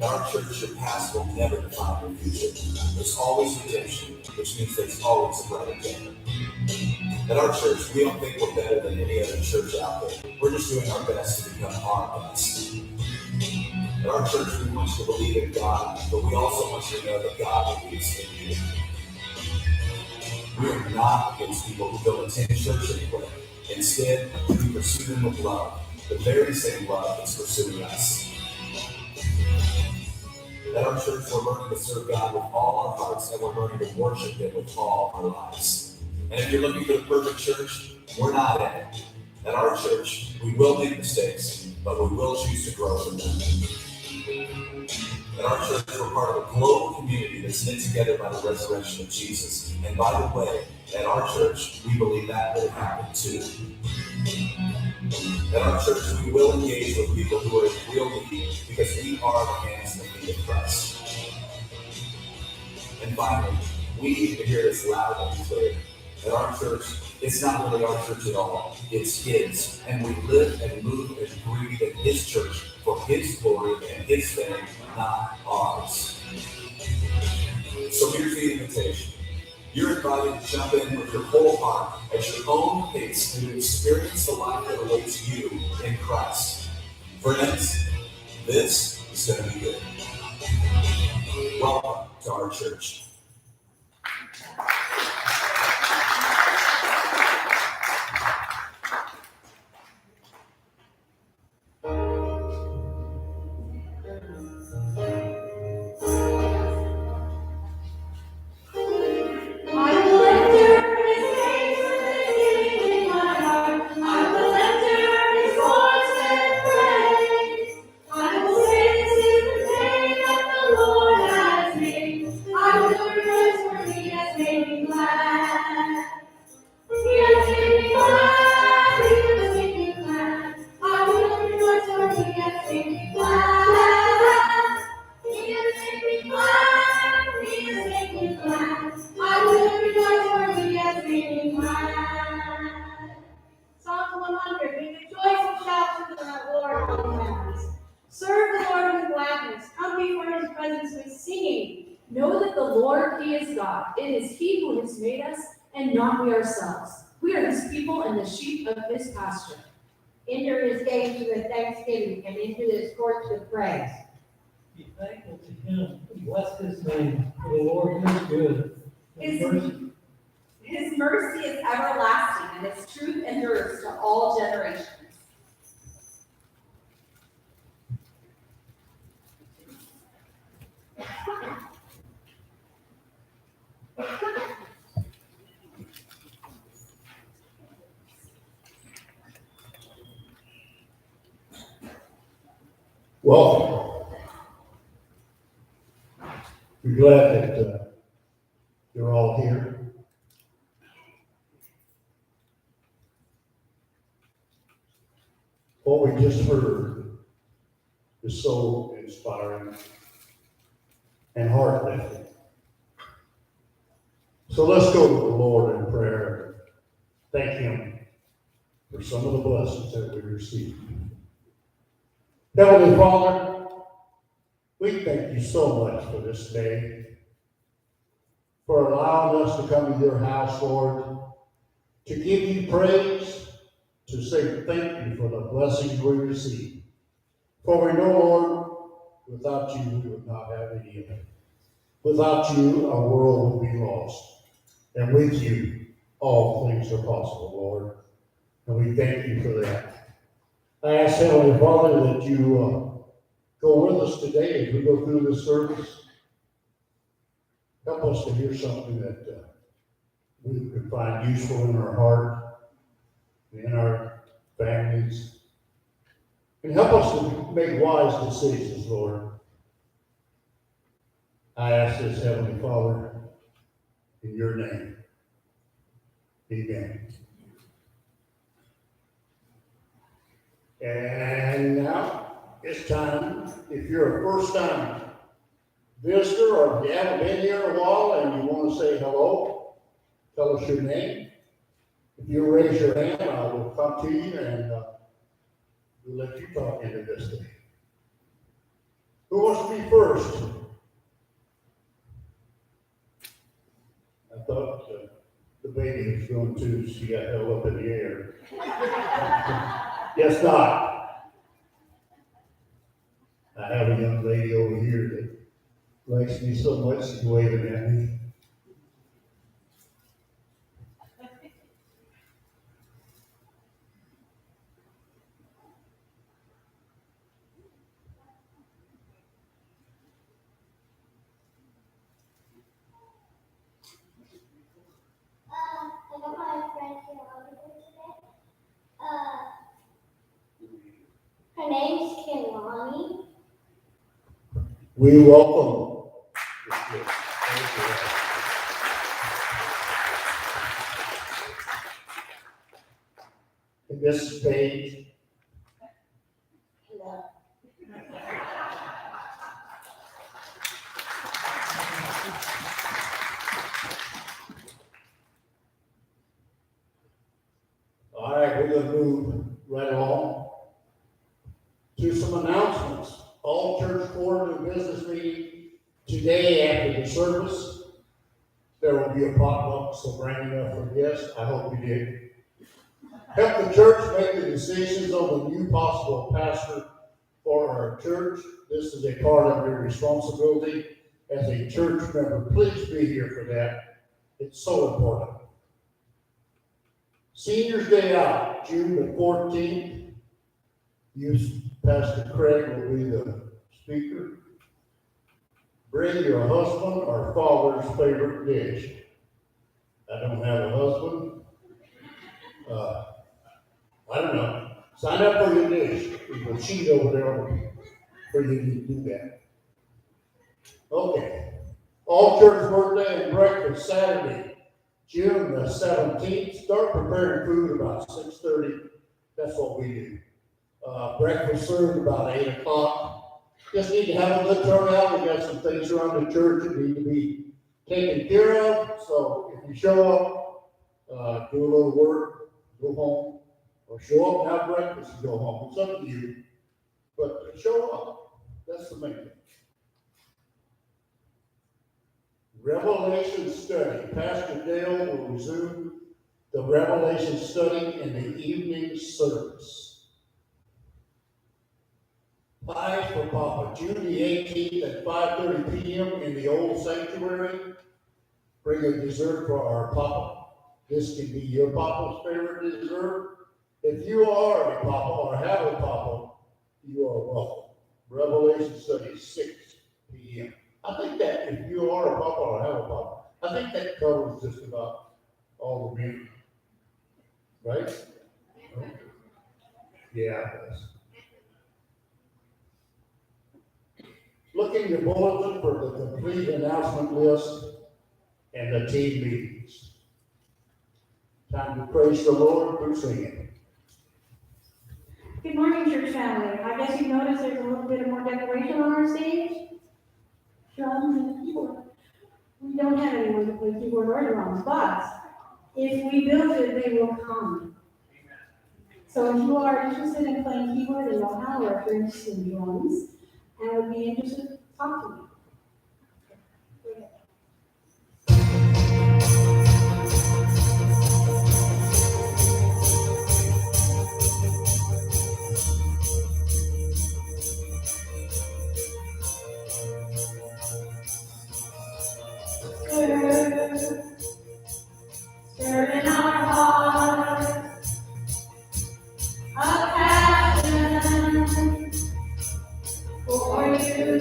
At our church, your past will never define your future. There's always redemption, which means there's always a brighter day. At our church, we don't think we're better than any other church out there. We're just doing our best to become our best. At our church, we want you to believe in God, but we also want you to know that God believes in you. We are not against people who don't attend church anyway. Instead, we pursue them with love, the very same love that's pursuing us. At our church, we're learning to serve God with all our hearts, and we're learning to worship Him with all our lives. And if you're looking for the perfect church, we're not in it. At our church, we will make mistakes, but we will choose to grow from them. At our church, we're part of a global community that's knit together by the resurrection of Jesus. And by the way, at our church, we believe that will happen too. At our church, we will engage with people who are in real need because we are the hands and the feet of Christ. And finally, we need to hear this loud and clear. At our church, it's not really our church at all. It's His. And we live and move and breathe in His church for His glory and His fame, not ours. So here's the invitation. You're invited to jump in with your whole heart at your own pace and to experience the life that awaits you in Christ. Friends, this is going to be good. Welcome to our church. Not we ourselves. We are His people and the sheep of His pasture. Enter His gates with thanksgiving and into His courts with praise. Be thankful to Him and bless His name, for the Lord is good. His mercy is everlasting, and His truth endures to all generations. Welcome. We're glad that you're all here. What we just heard is so inspiring and heart-lifting. So let's go to the Lord in prayer and thank Him for some of the blessings that we received. Heavenly Father, we thank you so much for this day, for allowing us to come to your house, Lord, to give you praise, to say thank you for the blessings we receive. For we know, Lord, without you, we would not have any of it. Without you, our world would be lost. And with you, all things are possible, Lord. And we thank you for that. I ask, Heavenly Father, that you go with us today as we go through this service. Help us to hear something that we can find useful in our heart, in our families. And help us to make wise decisions, Lord. I ask this, Heavenly Father, in your name. Amen. And now it's time, if you're a first-time visitor or if you haven't been here in a while and you want to say hello, tell us your name. If you raise your hand, I will come to you and we'll let you talk into this thing. Who wants to be first? I thought the baby was going to, she got held up in the air. Guess not. I have a young lady over here that likes me so much, she's waving at me. I got my friend here over today. Her name's Kehlani. We welcome. And this page. Hello. All right, we're going to move right along to some announcements. All church board and business meeting today after the service. There will be a potluck, so bring enough for guests. I hope you did. Help the church make the decisions on the new possible pastor for our church. This is a part of your responsibility as a church member. Please be here for that. It's so important. Seniors Day Out, June the 14th. Pastor Craig will be the speaker. Bring your husband or father's favorite dish. I don't have a husband. I don't know. Sign up for your dish. There's a sheet over there for you to do that. Okay. All church birthday and breakfast Saturday, June the 17th. Start preparing food about 6:30. That's what we do. Breakfast served about 8 o'clock. Just need to have a good turnout. We got some things around the church that need to be taken care of. So if you show up, do a little work, go home, or show up and have breakfast and go home. It's up to you. But show up. That's the main thing. Revelation study. Pastor Dale will resume the Revelation study in the evening service. Pies for Papa, June the 18th at 5:30 p.m. in the old sanctuary. Bring a dessert for our Papa. This can be your Papa's favorite dessert. If you are a Papa or have a Papa, you are welcome. Revelation study 6 p.m. I think that if you are a Papa or have a Papa, I think that covers just about all the men. Right? Yeah, it does. Look in your bulletin for the complete announcement list and the team meetings. Time to praise the Lord through singing. Good morning, church family. I guess you noticed there's a little bit more decoration on our stage. Drums and keyboard. We don't have anyone to play keyboard or drums, but if we build it, they will come. So if you are interested in playing keyboard in Mohave, or if you're interested in drums, and would be interested, talk to me. Stir in our hearts a passion for you.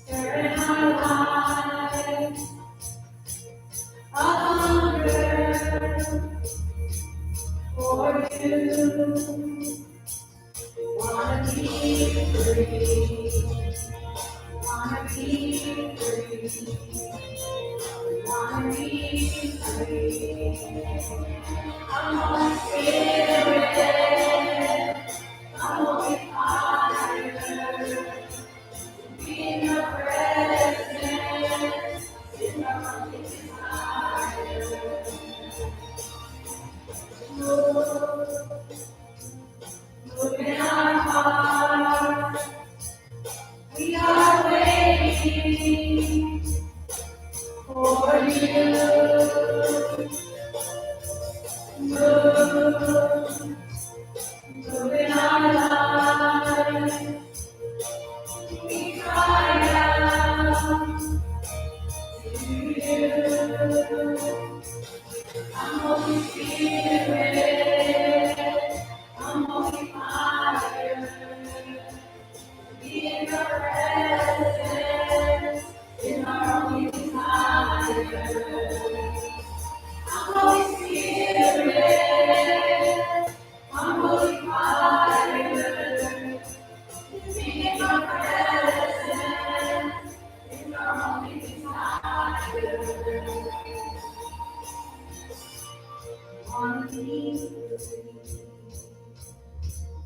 Stir in our lives a hunger for you. Wanna be free. Wanna be free. Wanna be free. Come on, Spirit. Come on, be higher. Be in your presence. In your heart desire. Lord,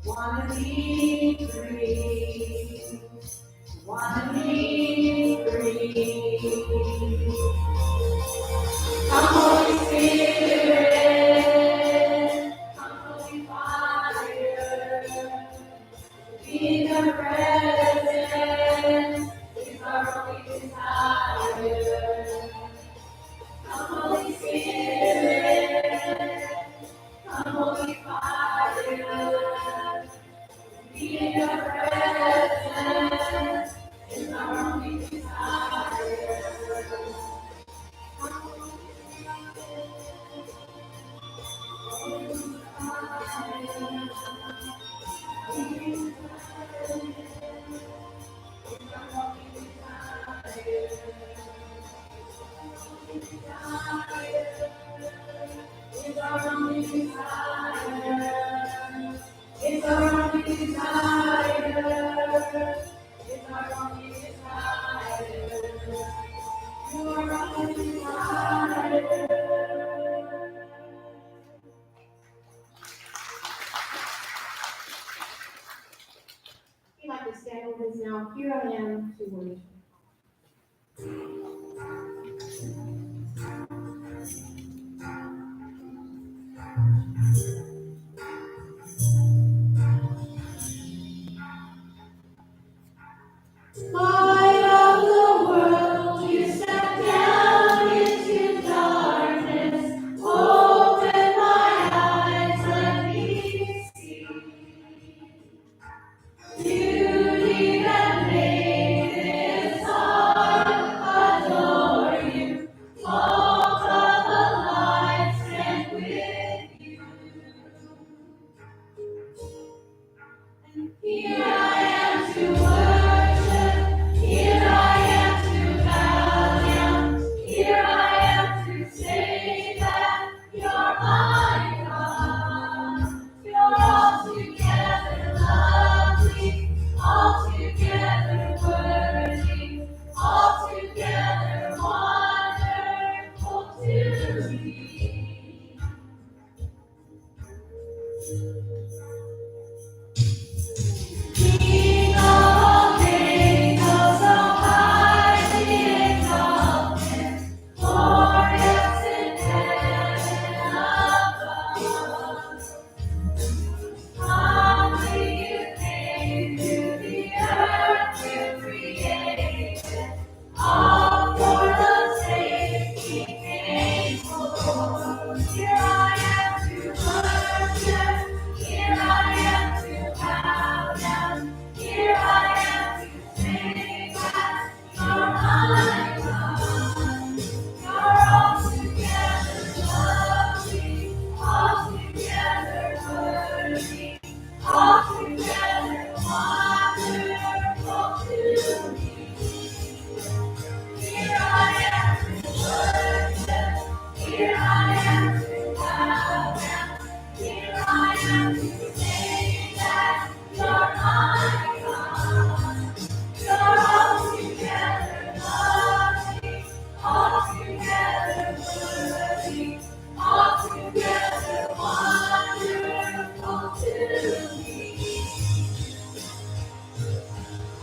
Wanna be free. Wanna be free. Come Holy Spirit, come Holy Fire, be in your presence is our only desire. Come Holy Spirit, come Holy Fire, be in your presence is our only desire. It's our only desire. It's our only desire. It's our only desire. You are our only desire. We'd like to stand with us now. Here I am to worship. Light of the world, you step down into darkness. Open my eyes, let me see beauty that made this heart adore you. Walk of the light, stand with you. And here I am to worship. Here I am to bow down. Here I am to say that you're my God. You're altogether lovely, altogether worthy, altogether wonderful to me. King of all angels, so highly exalted, glorious in heaven above. Humbly you came to the earth you created, all for the sake He came for. Here I am to worship. Here I am to bow down. Here I am to say that you're my God. You're altogether lovely, altogether worthy, altogether wonderful to me. Here I am to worship. Here I am to bow down. Here I am to say that you're my God. You're altogether lovely, altogether worthy, altogether wonderful to me.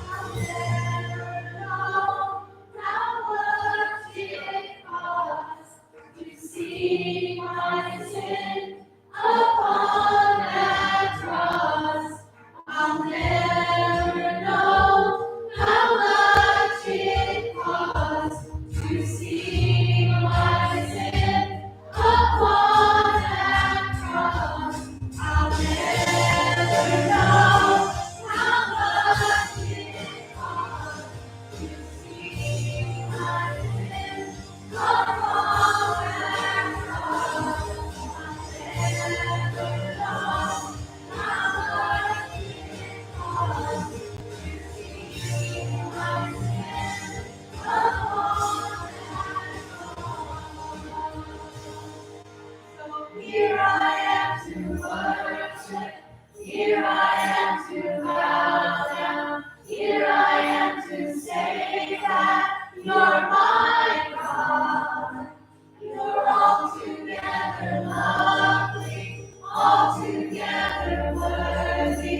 I'll never know how much it costs to see my sin upon that cross. I'll never know how much it costs to see my sin upon that cross. I'll never know how much it costs to see my sin upon that cross. I'll never know how much it costs to see my sin upon that cross. So here I am to worship. Here I am to bow down. Here I am to say that you're my God. You're altogether lovely, altogether worthy,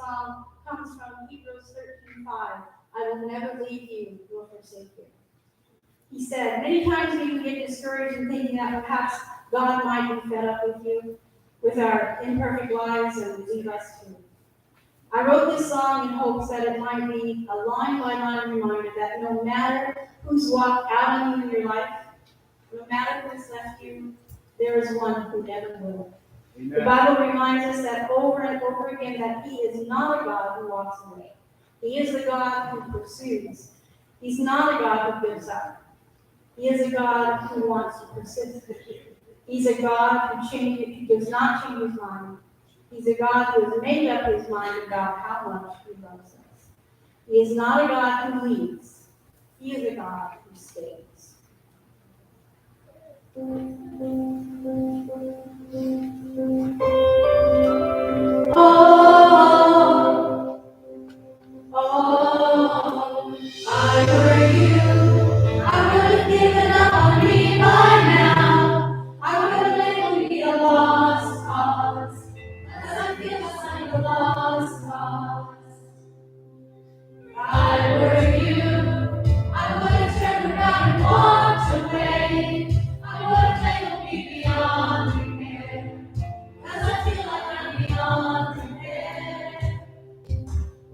song comes from Hebrews 13:5. I will never leave you nor forsake you. He said, many times we can get discouraged in thinking that perhaps God might be fed up with you, with our imperfect lives, and leave us too. I wrote this song in hopes that it might be a line-by-line reminder that no matter who's walked out on you in your life, no matter who's left you, there is one who never will. Amen. The Bible reminds us that over and over again that He is not a God who walks away. He is a God who pursues. He's not a God who gives up. He is a God who wants to persist with you. He's a God who does not change His mind. He's a God who has made up His mind about how much He loves us. He is not a God who leaves. He is a God who stays. Oh, I were you, I would have given up on me by now. I would have labeled me a lost cause, 'cause I feel like a lost cause. I were you, I would have turned around and walked away. I would have labeled me beyond repair, 'cause I feel like I'm beyond repair.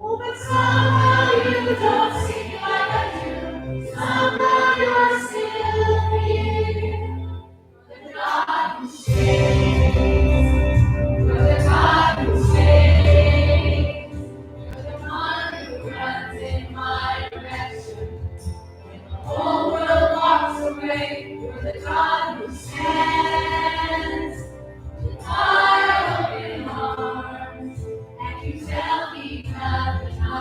Oh, but somehow you don't see me like I do. Somehow you're still here. The God who stays. You're the God who stays. You're the one who runs in my direction. When the whole world walks away, you're the God who stands. With wide open arms, and you tell me nothing I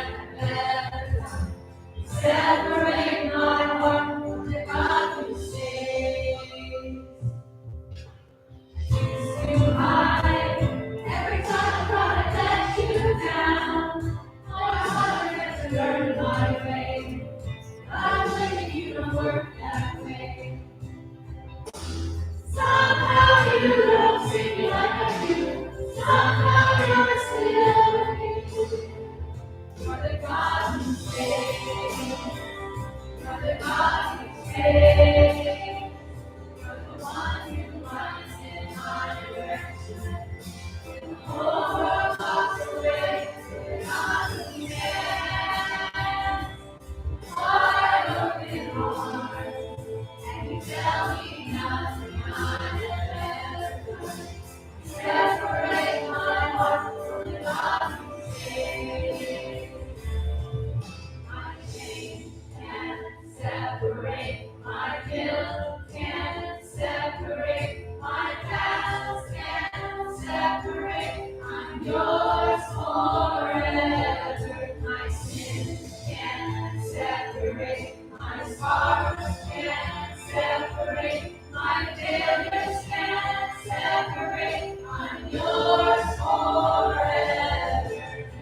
have ever done. You separate my heart from the God who stays. Too high, every time I try to let you down. My heart has learned my way. I believe you don't work that way. Somehow you don't see me like I do. Somehow you're still here. You're the God who stays. You're the God who stays. You're the one who runs in my direction. When the whole world walks away, you're the God who stands. Wide open arms, and you tell me nothing I have ever done. Separate my heart from the God who stays. My shame can't separate, my guilt can't separate, my past can't separate. I'm yours forever. My sin can't separate, my scars can't separate, my failures can't separate. I'm yours forever.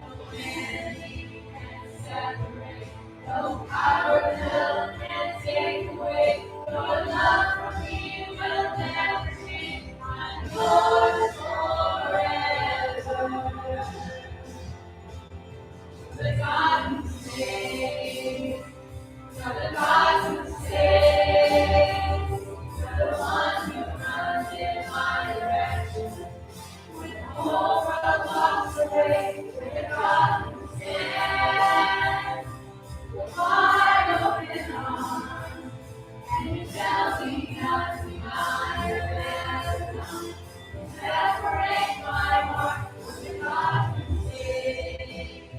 No enemy can separate, no power of hell can take away. Your love for me will never change. I'm yours forever. The God who saves. You're the God who saves. You're the one who runs in my direction. When the whole world walks away, you're the God who stands. With wide open arms, and you tell me nothing I have ever done. You separate my heart from the God who saves.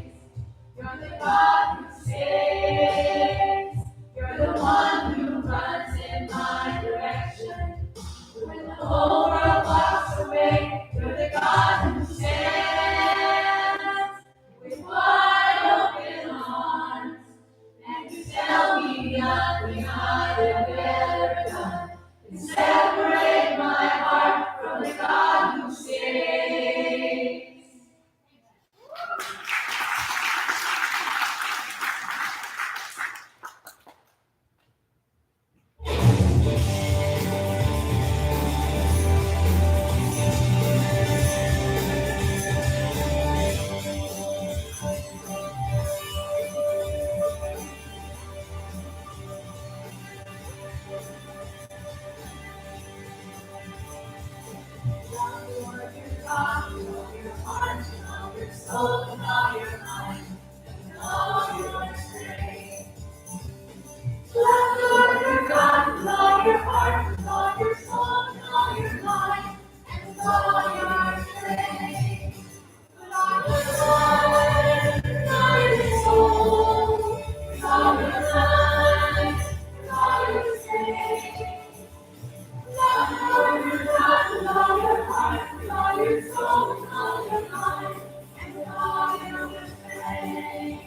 You're the God who saves. You're the one who runs in my direction. When the whole world walks away, you're the God who stands. soul, and all your mind, and all your strength. Love the Lord your God with all your heart, with all your soul, and all your mind, and with all your strength. With all your heart, with all your soul, with all your mind, with all your strength. Love the Lord your God with all your heart, with all your soul, with all your mind, and with all your strength.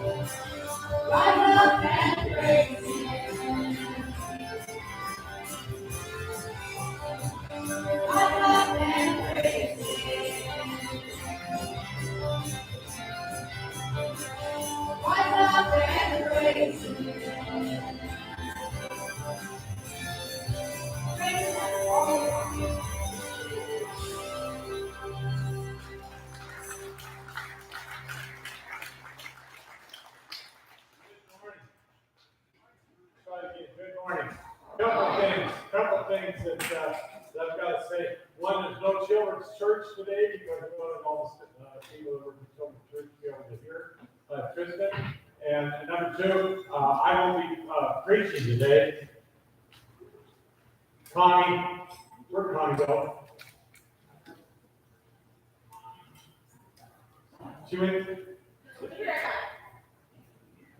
Rise up and praise Him. Rise up and praise Him. Rise up and praise Him. Praise Him all. Good morning. Couple things that I've got to say. One, there's no children's church today because we wanted all the people that were in children's church to be able to hear Tristan. And number two, I won't be preaching today. Connie, where'd Connie go? She went.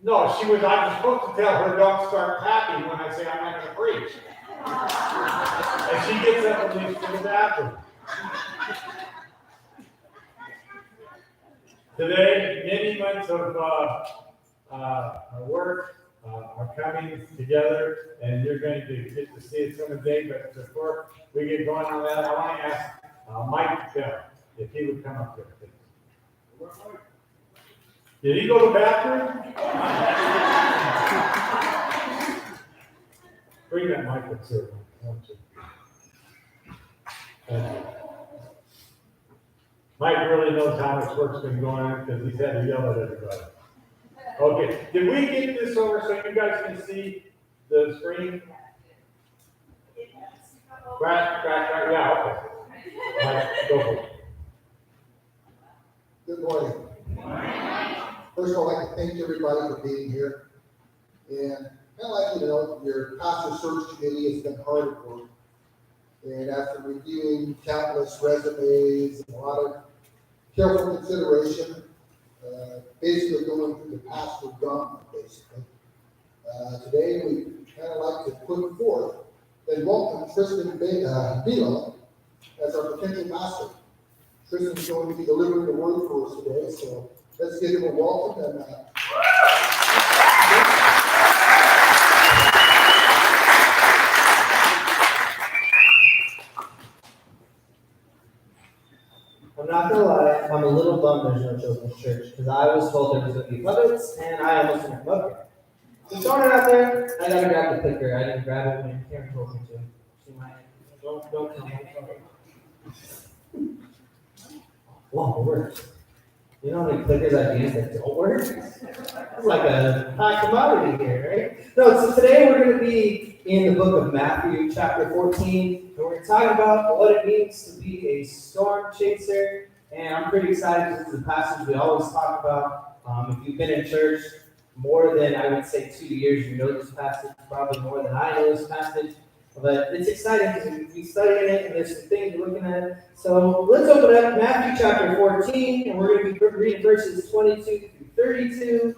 No, she was. I was supposed to tell her don't start clapping when I say I'm not going to preach. And she gets up and leaves to the bathroom. Today, many months of work are coming together, and you're going to get to see it someday. But before we get going on that, I want to ask Mike if he would come up here, please. Did he go to the bathroom? Bring that mic up, sir. Mike really knows how much work's been going on because he's had to yell at everybody. Okay, did we get this over so you guys can see the screen? Crack, yeah, okay. Mike, go for it. Good morning. First of all, I'd like to thank everybody for being here. And kind of like, your pastor search committee has been hard at work. And after reviewing countless resumes and a lot of careful consideration, basically going through the pastor gauntlet, basically. Today, we kind of like to put forth and welcome Tristan Valle as our potential pastor. Tristan's going to be delivering the word for us today, so let's give him a welcome. And I'm not gonna lie, I'm a little bummed there's no children's church because I was told there was gonna be puppets and I almost didn't come up here. So throwing it out there, I gotta grab the clicker. I didn't grab it when Karen told me to. She might. Don't tell me. Whoa, it works. You know how many clickers I've used that don't work? It's like a hot commodity here, right? No, so today we're going to be in the book of Matthew, chapter 14, and we're going to talk about what it means to be a storm chaser. And I'm pretty excited because this is a passage we always talk about. If you've been in church more than, I would say, 2 years, you know this passage, probably more than I know this passage. But it's exciting because we studying it and there's some things we're looking at. So let's open up Matthew chapter 14, and we're going to be reading verses 22 through 32.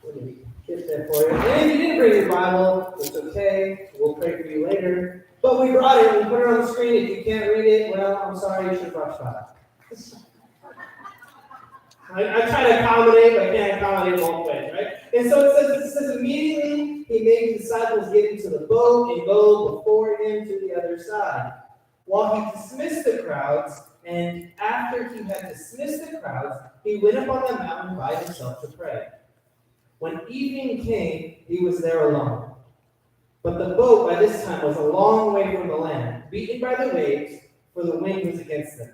Let me get there for you. And if you didn't bring your Bible, it's okay. We'll pray for you later. But we brought it and we put it on the screen. If you can't read it, well, I'm sorry, you should have brought your Bible. I try to accommodate, but I can't accommodate both ways, right? And so it says immediately he made the disciples get into the boat and go before him to the other side, while he dismissed the crowds. And after he had dismissed the crowds, he went up on the mountain by himself to pray. When evening came, he was there alone. But the boat by this time was a long way from the land, beaten by the waves, for the wind was against them.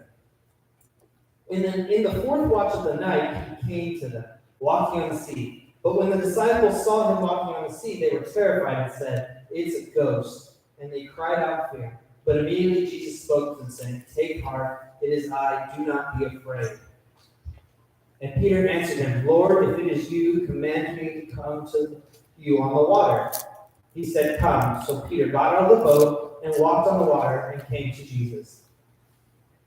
And then in the fourth watch of the night, he came to them, walking on the sea. But when the disciples saw him walking on the sea, they were terrified and said, "It's a ghost." And they cried out fear. But immediately Jesus spoke to them, saying, "Take heart, it is I, do not be afraid." And Peter answered him, "Lord, if it is you, command me to come to you on the water." He said, "Come." So Peter got out of the boat and walked on the water and came to Jesus.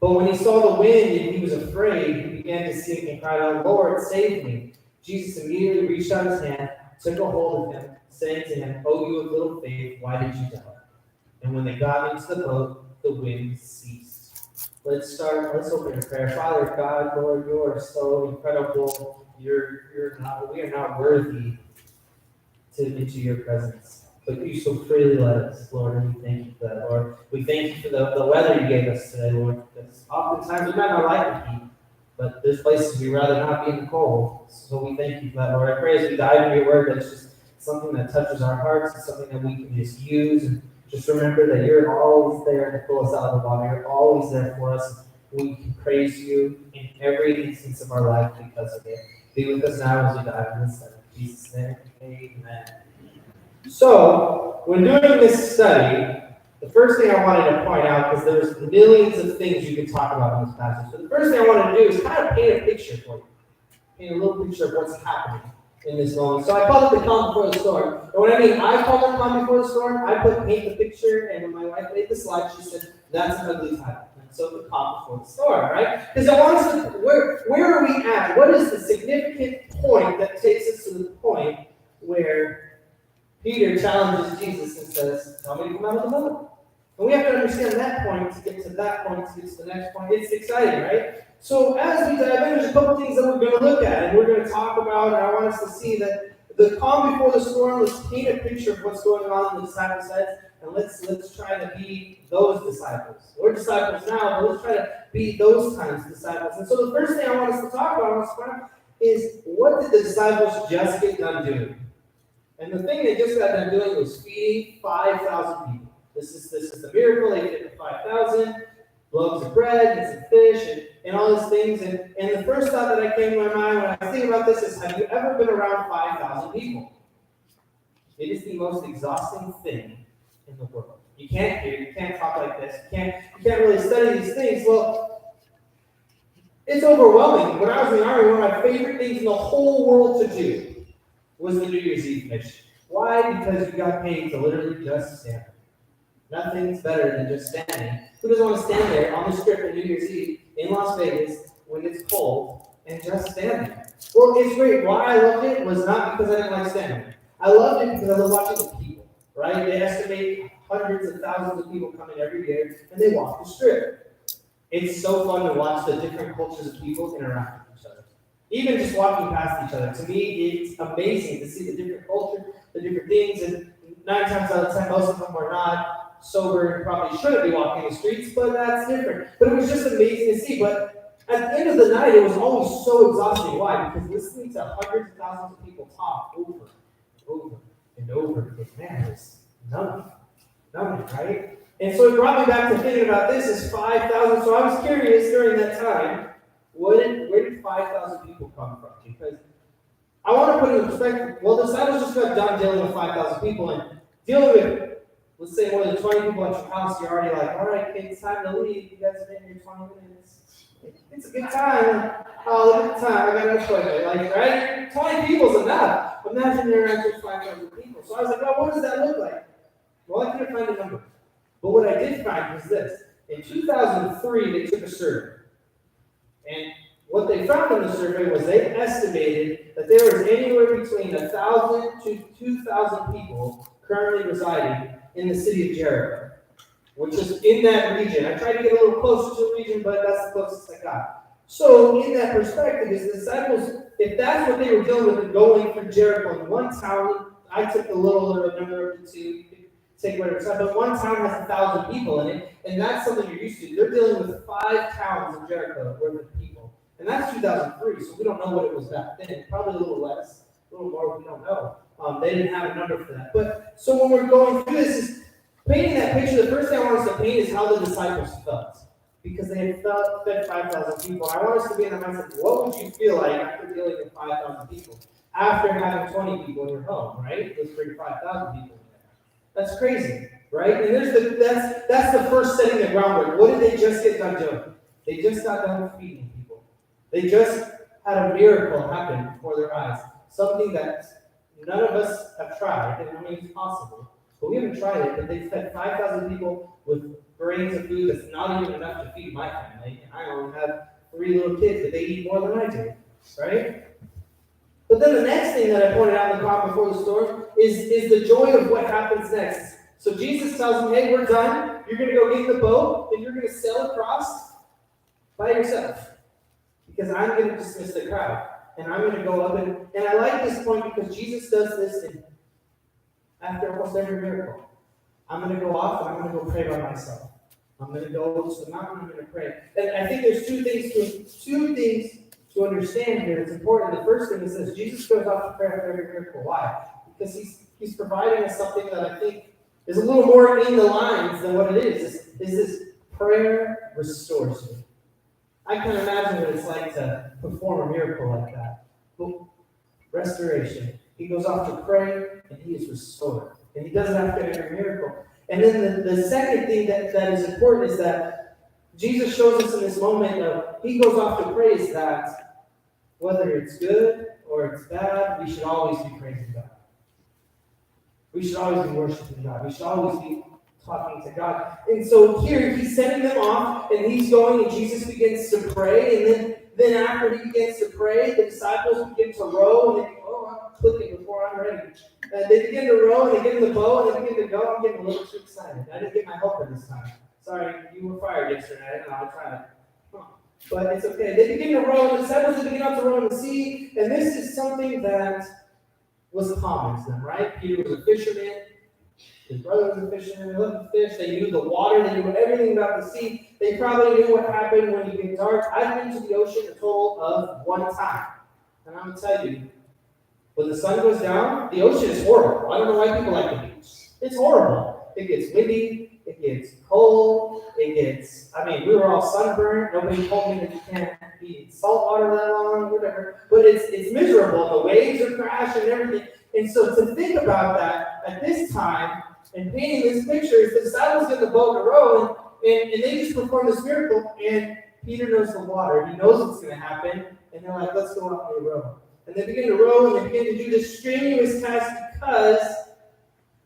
But when he saw the wind and he was afraid, he began to sink and cried out, "Lord, save me." Jesus immediately reached out his hand, took a hold of him, saying to him, "Oh, you of little faith, why did you doubt?" And when they got into the boat, the wind ceased. Let's open in prayer. Father God, Lord, you are so incredible. We are not worthy to into your presence. But you so freely let us, Lord, and we thank you for that, Lord. We thank you for the weather you gave us today, Lord, because oftentimes we might not like the heat, but there's places we'd rather not be in the cold. So we thank you for that, Lord. I pray as we dive into your word, that it's just something that touches our hearts, it's something that we can just use, and just remember that you're always there to pull us out of the water. You're always there for us. We can praise you in every instance of our life because of it. Be with us now as we dive into this study. In Jesus' name, amen. So, when doing this study, the first thing I wanted to point out, because there's millions of things you can talk about in this passage, so the first thing I wanted to do is kind of paint a picture for you. Paint a little picture of what's happening in this moment. So I call it the calm before the storm. And when I call it calm before the storm, I put paint the picture, and when my wife made the slide, she said, that's an ugly title. And so the calm before the storm, right? Because I want us to, where are we at? What is the significant point that takes us to the point where Peter challenges Jesus and says, tell me to come out of the boat. And we have to understand that point to get to that point, to get to the next point. It's exciting, right? So as we dive in, there's a couple things that we're going to look at and we're going to talk about, and I want us to see that the calm before the storm, let's paint a picture of what's going on in the disciples' heads, and let's try to be those disciples. We're disciples now, but let's try to be those kinds of disciples. And so the first thing I want us to talk about is, what did the disciples just get done doing? And the thing they just got done doing was feeding 5,000 people. This is the miracle. They fed the 5,000, loaves of bread and some fish and all these things. And the first thought that came to my mind when I think about this is, have you ever been around 5,000 people? It is the most exhausting thing in the world. You can't hear, you can't talk like this, you can't really study these things. Well, it's overwhelming. When I was in the Army, one of my favorite things in the whole world to do was the New Year's Eve mission. Why? Because you got paid to literally just stand there. Nothing's better than just standing. Who doesn't want to stand there on the strip on New Year's Eve in Las Vegas when it's cold and just stand there? Well, it's great. Why I loved it was not because I didn't like standing there. I loved it because I love watching the people, right? They estimate hundreds of thousands of people coming every year, and they walk the strip. It's so fun to watch the different cultures of people interact with each other. Even just walking past each other. To me, it's amazing to see the different culture, the different things, and 9 times out of 10, most of them are not sober and probably shouldn't be walking the streets, but that's different. But it was just amazing to see. But at the end of the night, it was always so exhausting. Why? Because listening to hundreds of thousands of people talk over and over, man, it's numbing, right? And so it brought me back to thinking about this as 5,000. So I was curious during that time, where did 5,000 people come from? Because I want to put it in perspective. Well, the disciples just got done dealing with 5,000 people, and dealing with, let's say, more than 20 people at your house, you're already like, all right, kids, it's time to leave. You guys have been here 20 minutes. It's a good time. Oh, look at the time. I got an appointment. Like, right? 20 people's enough. Imagine there are actually 5,000 people. So I was like, oh, what does that look like? Well, I couldn't find a number. But what I did find was this. In 2003, they took a survey. And what they found in the survey was they estimated that there was anywhere between 1,000 to 2,000 people currently residing in the city of Jericho, which is in that region. I tried to get a little closer to the region, but that's the closest I got. So in that perspective, is the disciples, if that's what they were dealing with, going through Jericho in one town, I took the little number of the two, take whatever it's but one town has 1,000 people in it, and that's something you're used to. They're dealing with 5 towns in Jericho worth of people. And that's 2003, so we don't know what it was back then. Probably a little less, a little more, we don't know. They didn't have a number for that. But so when we're going through this, is painting that picture, the first thing I want us to paint is how the disciples felt. Because they had fed 5,000 people. I want us to be in the mindset, what would you feel like after dealing with 5,000 people? After having 20 people in your home, right? Let's bring 5,000 people in there. That's crazy, right? And that's the first setting the groundwork. What did they just get done doing? They just got done feeding people. They just had a miracle happen before their eyes. Something that none of us have tried, and I mean it's possible, but we haven't tried it. But they fed 5,000 people with grains of food that's not even enough to feed my family. And I only have 3 little kids, but they eat more than I do, right? But then the next thing that I pointed out in the calm before the storm is the joy of what happens next. So Jesus tells them, hey, we're done. You're going to go get in the boat, and you're going to sail across. by yourself, because I'm going to dismiss the crowd, and I'm going to go up and I like this point because Jesus does this after almost every miracle. I'm going to go off and I'm going to go pray by myself. I'm going to go to the mountain, I'm going to pray. And I think there's two things to understand here. It's important. The first thing is this: Jesus goes off to pray after every miracle. Why? Because he's providing us something that I think is a little more in the lines than what it is. Is this prayer restores you. I can imagine what it's like to perform a miracle like that. Restoration. He goes off to pray and he is restored. And he does it after every miracle. And then the second thing that is important is that Jesus shows us in this moment of he goes off to pray is that whether it's good or it's bad, we should always be praising God. We should always be worshiping God. We should always be talking to God. And so here he's sending them off and he's going and Jesus begins to pray. And then after he begins to pray, the disciples begin to row and they go, oh, I'm clicking before I'm ready. They begin to row and they get in the boat and they begin to go. I'm getting a little too excited. I didn't get my helper this time. Sorry, you were fired yesterday. I'll try to. But it's okay. They begin to row and the disciples begin out to row in the sea. And this is something that was common to them, right? Peter was a fisherman. His brother was a fisherman. They loved to fish. They knew the water. They knew everything about the sea. They probably knew what happened when you get dark. I've been to the ocean a total of one time. And I'm going to tell you, when the sun goes down, the ocean is horrible. I don't know why people like the beach. It's horrible. It gets windy. It gets cold. We were all sunburned. Nobody told me that you can't be in salt water that long, whatever. But it's miserable. The waves are crashing and everything. And so to think about that at this time and painting this picture is the disciples get the boat to row and they just perform this miracle and Peter knows the water. He knows what's going to happen. And they're like, let's go out and row. And they begin to row and they begin to do this strenuous task because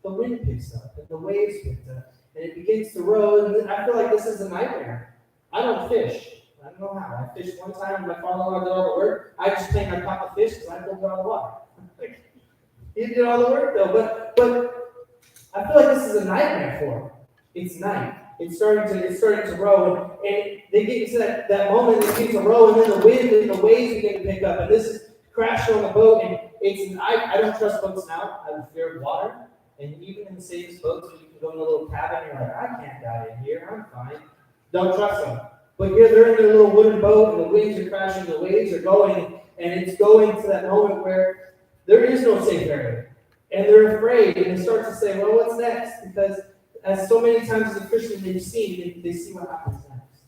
the wind picks up and the waves pick up. And it begins to row. And I feel like this is a nightmare. I don't fish. I don't know how. I fished one time when my father-in-law did all the work. I just think I caught the fish because I pulled it out of the water. He did all the work though. But I feel like this is a nightmare for him. It's night. It's starting to row. And they get into that moment they begin to row. And then the wind and the waves begin to pick up. And this is crashing on the boat. And I don't trust boats now. I have a fear of water. And even in the safest boats, you can go in a little cabin and you're like, I can't die in here. I'm fine. Don't trust them. But here they're in their little wooden boat and the winds are crashing, the waves are going, and it's going to that moment where there is no safe area. And they're afraid and they start to say, well, what's next? Because as so many times as a Christian they've seen, they see what happens next.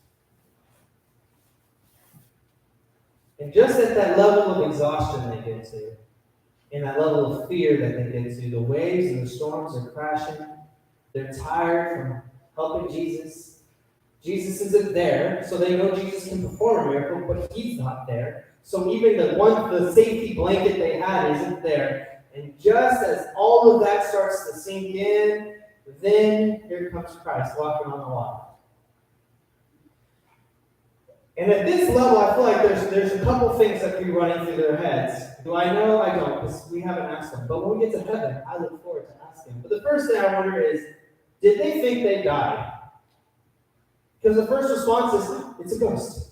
And just at that level of exhaustion they get to, and that level of fear that they get to, the waves and the storms are crashing. They're tired from helping Jesus. Jesus isn't there, so they know Jesus can perform a miracle, but he's not there. So even the safety blanket they had isn't there. And just as all of that starts to sink in, then here comes Christ walking on the water. And at this level, I feel like there's a couple things that could be running through their heads. Do I know? I don't, because we haven't asked them. But when we get to heaven, I look forward to asking. But the first thing I wonder is, did they think they died? Because the first response is, it's a ghost.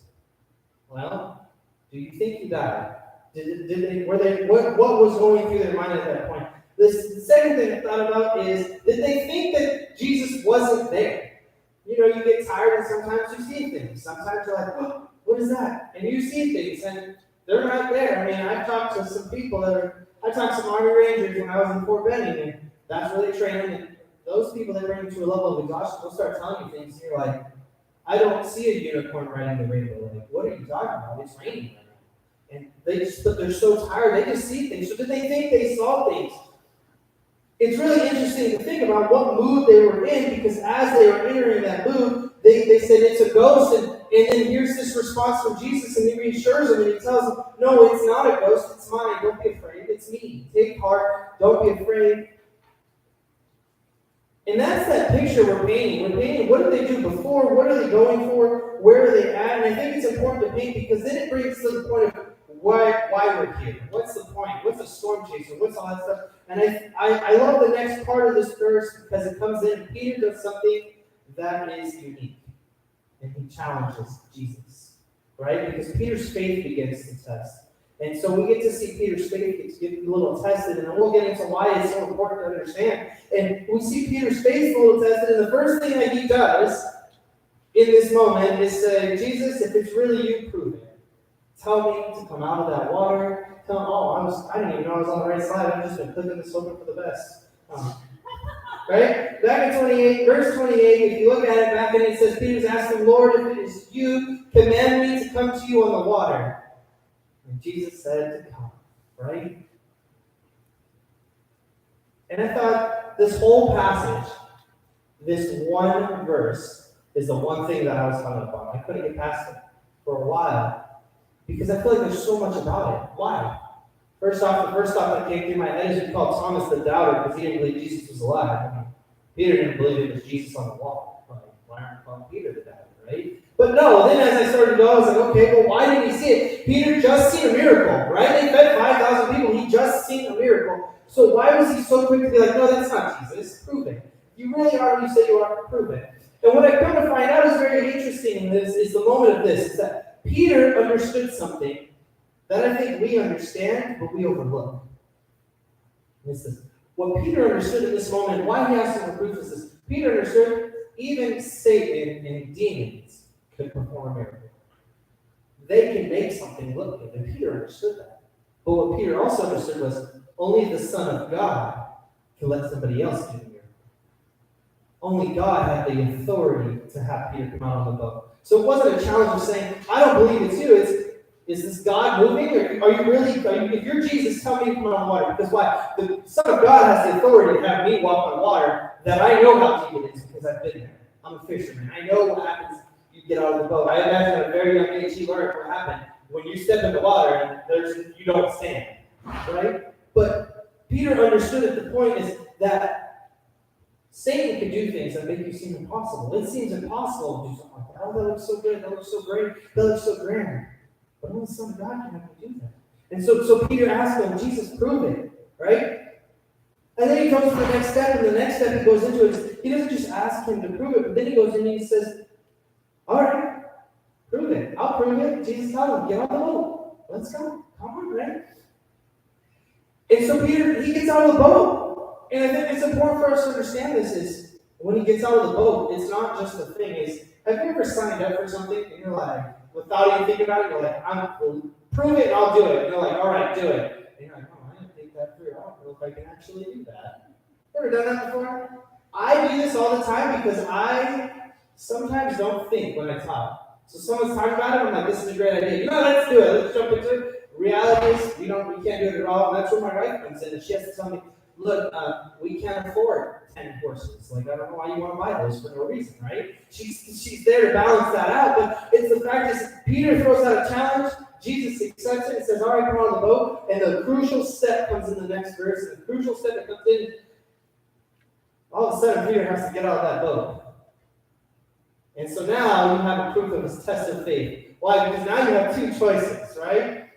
Well, do you think you died? What was going through their mind at that point? The second thing I thought about is, did they think that Jesus wasn't there? You know, you get tired and sometimes you see things. Sometimes you're like, oh, what is that? And you see things and they're not there. I mean, I've talked to some people I talked to some Army Rangers when I was in Fort Benning, and that's where they train them. And those people that bring you to a level of exhaustion, they'll start telling you things, and you're like, I don't see a unicorn riding the rainbow. Like, what are you talking about? It's raining right now. And they're so tired, they just see things. So did they think they saw things? It's really interesting to think about what mood they were in, because as they were entering that mood, they said it's a ghost, and then here's this response from Jesus, and he reassures them, and he tells them, no, it's not a ghost, it's mine, don't be afraid, it's me, take heart, don't be afraid. And that's that picture we're painting. What did they do before? What are they going for? Where are they at? And I think it's important to paint, because then it brings to the point of why we're here. What's the point? What's a storm chaser? What's all that stuff? And I love the next part of this verse, because it comes in, Peter does something that is unique. And he challenges Jesus. right? Because Peter's faith begins to test. And so we get to see Peter's faith get a little tested, and then we'll get into why it's so important to understand. And we see Peter's faith a little tested, and the first thing that he does in this moment is say, Jesus, if it's really you, prove it. Tell me to come out of that water. I didn't even know I was on the right side. I've just been clicking this hoping for the best. Right? Back in 28, verse 28, if you look at it back then, it says, Peter's asking, Lord, if it is you, command me to come to you on the water. And Jesus said to come, right? And I thought this whole passage, this one verse, is the one thing that I was hung up on. I couldn't get past it for a while because I feel like there's so much about it. Why? First off, the first thought that came through my head is we call Thomas the doubter because he didn't believe Jesus was alive. I mean, Peter didn't believe it was Jesus on the wall. Why aren't we calling Peter the doubter, right? But no, then as I started to go, I was like, okay, well, why didn't he see it? Peter just seen a miracle, right? They fed 5,000 people. He just seen a miracle. So why was he so quick to be like, no, that's not Jesus. Prove it. You really are who you say you are. Prove it. And what I come to find out is very interesting in this is the moment of this, is that Peter understood something that I think we understand, but we overlook. This is what Peter understood in this moment, why he asked him for proof is this. Peter understood even Satan and demons could perform a miracle. They can make something look good, and Peter understood that. But what Peter also understood was only the Son of God can let somebody else do the miracle. Only God had the authority to have Peter come out of the boat. So it wasn't a challenge of saying, I don't believe it's you. Is this God moving? Or if you're Jesus, tell me to come out on water. Because why? The Son of God has the authority to have me walk on water that I know how deep it is because I've been there. I'm a fisherman. I know what happens when you get out of the boat. I imagine at a very young age he learned what happened when you step in the water and you don't stand. Right? But Peter understood at the point is that Satan can do things that make you seem impossible. It seems impossible to do something like that. Oh, that looks so good. That looks so great. That looks so grand. But only the Son of God can actually do that. And so Peter asked him, Jesus, prove it, right? And then he comes to the next step, and the next step he goes into is, he doesn't just ask him to prove it, but then he goes in and he says, all right, prove it. I'll prove it. Jesus tells him, get on the boat. Let's go. Come on, right? And so Peter, he gets out of the boat. And I think it's important for us to understand this is, when he gets out of the boat, it's not just a thing. Have you ever signed up for something and you're like, without even thinking about it, you're like, prove it and I'll do it. And you're like, all right, do it. And you're like, oh, I didn't think that through. I don't know if I can actually do that. Ever done that before? I do this all the time because I sometimes don't think when I talk. So someone's talking about it, I'm like, this is a great idea. Let's do it. Let's jump into it. Reality is, we can't do it at all. And that's where my wife comes in, and she has to tell me, look, we can't afford 10 horses. Like, I don't know why you want to buy those for no reason, right? She's there to balance that out, but it's the fact is, Peter throws out a challenge, Jesus accepts it and says, all right, come on the boat, and the crucial step comes in the next verse, and the crucial step that comes in, all of a sudden, Peter has to get out of that boat. And so now you have a proof of his test of faith. Why? Because now you have two choices, right?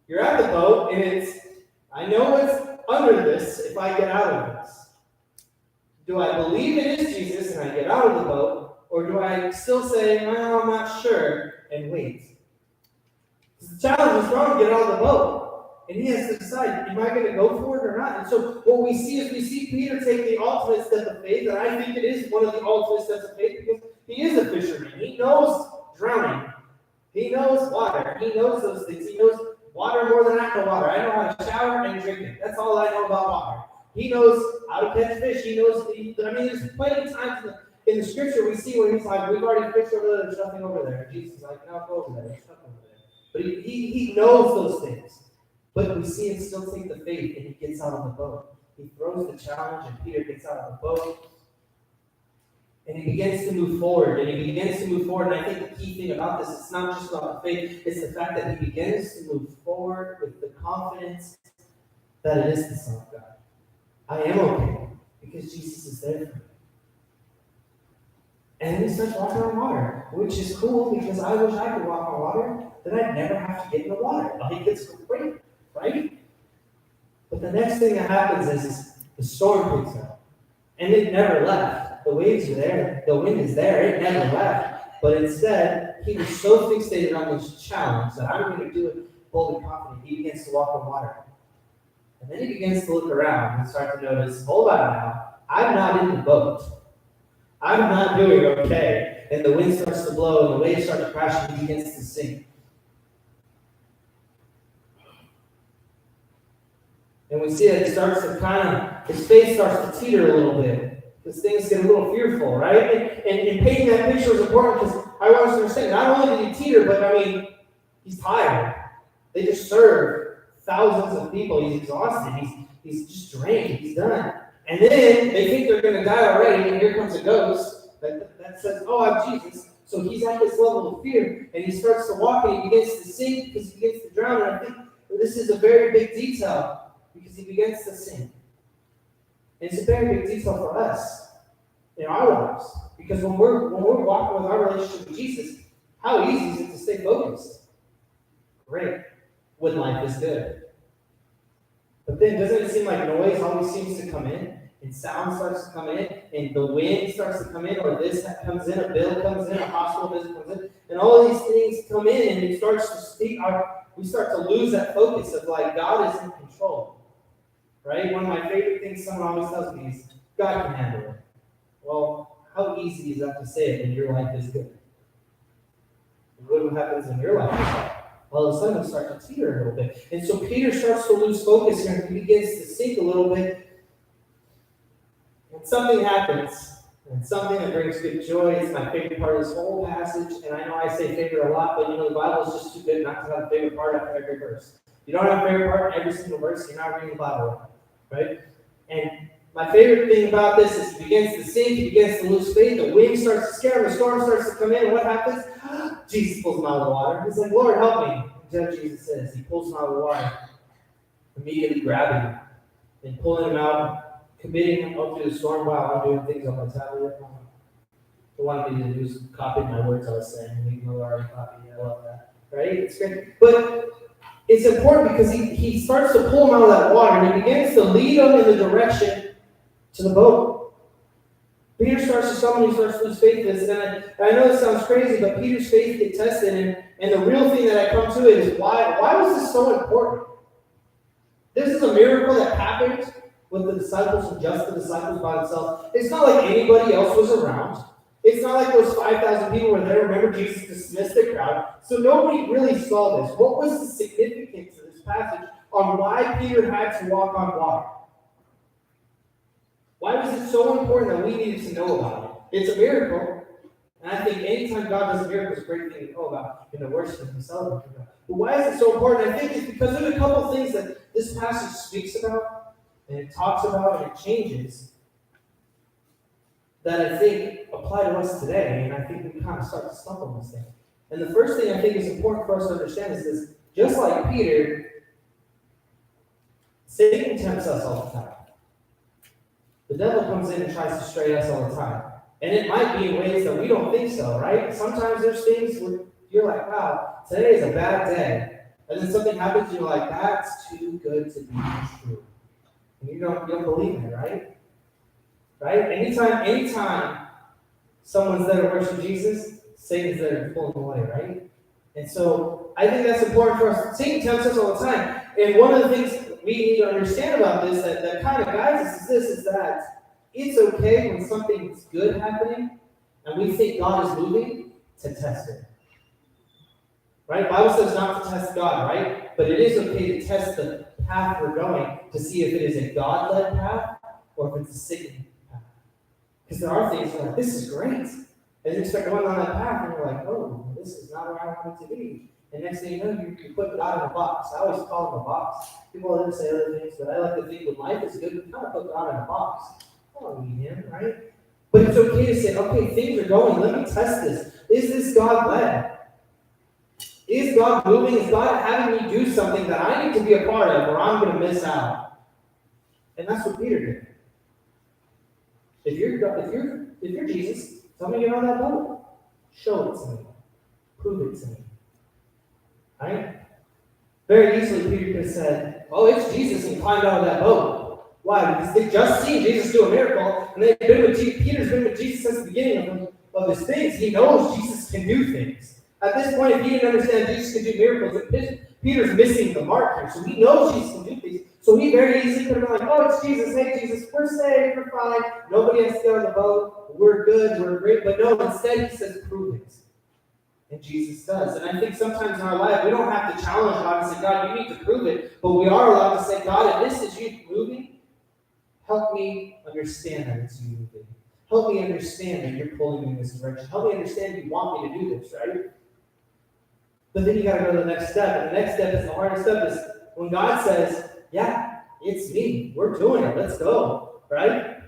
You're at the boat, and I know what's under this if I get out of this. Do I believe it is Jesus and I get out of the boat, or do I still say, well, I'm not sure, and wait? Because the challenge is wrong to get out of the boat, and he has to decide, am I going to go for it or not? And so what we see Peter take the ultimate step of faith, and I think it is one of the ultimate steps of faith because he is a fisherman. He knows drowning. He knows water. He knows those things. He knows water more than I know water. I know how to shower and drink it. That's all I know about water. He knows how to catch fish. He knows, there's plenty of times in the scripture we see where he's like, we've already fished over there, there's nothing over there. And Jesus is like, no, go over there, there's nothing over there. But he knows those things. But we see him still take the faith and he gets out of the boat. He throws the challenge and Peter gets out of the boat. And he begins to move forward, and I think the key thing about this, it's not just about the faith, it's the fact that he begins to move forward with the confidence that it is the Son of God. I am okay, because Jesus is there for me. And he starts walking on water, which is cool, because I wish I could walk on water, then I'd never have to get in the water. Like, it's great, right? But the next thing that happens is the storm picks up, and it never left. The waves are there, the wind is there, it never left. But instead, he was so fixated on this challenge that I'm going to do it bold and confident, he begins to walk on water. And then he begins to look around and start to notice, hold on now, I'm not in the boat. I'm not doing okay. And the wind starts to blow and the waves start to crash and he begins to sink. And we see that it starts to his face starts to teeter a little bit. Because things get a little fearful, right? And painting that picture is important because I want us to understand, not only did he teeter, but he's tired. They just served thousands of people. He's exhausted. He's just drained. He's done. And then they think they're going to die already, and here comes a ghost that says, oh, I'm Jesus. So he's at this level of fear, and he starts to walk, and he begins to sink because he begins to drown. And I think this is a very big detail because he begins to sink. And it's a very big detail for us in our lives. Because when we're walking with our relationship with Jesus, how easy is it to stay focused? Great. When life is good. But then doesn't it seem like noise always seems to come in? And sound starts to come in, and the wind starts to come in, or this comes in, a bill comes in, a hospital visit comes in, and all these things come in, and it starts to speak. We start to lose that focus of God is in control. Right? One of my favorite things someone always tells me is, God can handle it. Well, how easy is that to say it when your life is good? What happens in your life? All of a sudden, we start to teeter a little bit. And so Peter starts to lose focus here, and he begins to sink a little bit. And something happens, and something that brings good joy. It's my favorite part of this whole passage, and I know I say favorite a lot, but the Bible is just too good not to have a favorite part after every verse. You don't have a favorite part in every single verse, you're not reading the Bible, right? And my favorite thing about this is he begins to sink, he begins to lose faith, the wind starts to scare him, the storm starts to come in, and what happens? Jesus pulls him out of the water. He's like, Lord, help me. And Jesus says, he pulls him out of the water, immediately grabbing him and pulling him out, committing him up to the storm. Wow, I'm doing things on my tablet. The one thing to do is copy my words I was saying. We know I already copied. I love that. Right? It's great. But it's important because he starts to pull him out of that water and he begins to lead him in the direction to the boat. Peter starts to stumble, he starts to lose faith in this. And I know this sounds crazy, but Peter's faith gets tested. And the real thing that I come to it is why was this so important? This is a miracle that happened with the disciples and just the disciples by themselves. It's not like anybody else was around. It's not like those 5,000 people were there. Remember, Jesus dismissed the crowd. So nobody really saw this. What was the significance of this passage on why Peter had to walk on water? Why was it so important that we needed to know about it? It's a miracle. And I think anytime God does a miracle, it's a great thing to know about and to worship and celebrate about. But why is it so important? I think it's because there's a couple of things that this passage speaks about, and it talks about, and it changes, that I think apply to us today. And I think we kind of start to stumble on this thing. And the first thing I think is important for us to understand is this: just like Peter, Satan tempts us all the time. The devil comes in and tries to stray us all the time. And it might be in ways that we don't think so, right? Sometimes there's things where you're like, wow, today is a bad day. And then something happens and you're like, that's too good to be true. And you don't believe it, right? Right? Anytime someone's there to worship Jesus, Satan's there to pull him away, right? And so I think that's important for us. Satan tempts us all the time. And one of the things we need to understand about this that kind of guides us is that it's okay when something's good happening and we think God is moving to test it. Right? The Bible says not to test God, right? But it is okay to test the path we're going to see if it is a God-led path or if it's a Satan path. Because there are things like, this is great. And you start going on that path and you're like, oh, this is not where I want it to be. And next thing you know, you put God in a box. I always call him a box. People other say other things, but I like to think when life is good, we kind of put God in a box. I don't need him, right? But it's okay to say, okay, things are going. Let me test this. Is this God-led? Is God moving? Is God having me do something that I need to be a part of or I'm going to miss out? And that's what Peter did. If you're Jesus, tell me you're on that boat. Show it to me. Prove it to me. Right? Very easily, Peter could have said, oh, it's Jesus, and climbed out of that boat. Why? Because they just seen Jesus do a miracle, and Peter's been with Jesus since the beginning of his things. He knows Jesus can do things. At this point, if he didn't understand Jesus could do miracles, Peter's missing the mark here. So he knows Jesus can do things. So he very easily could have been like, oh, it's Jesus. Hey, Jesus, we're saved. We're fine. Nobody has to get on the boat. We're good. We're great. But no, instead he says, prove it. And Jesus does. And I think sometimes in our life, we don't have to challenge God and say, God, you need to prove it. But we are allowed to say, God, if this is you moving, help me understand that it's you moving. Help me understand that you're pulling me in this direction. Help me understand you want me to do this, right? But then you got to go to the next step. And the next step is the hardest step is when God says, yeah, it's me. We're doing it. Let's go, right?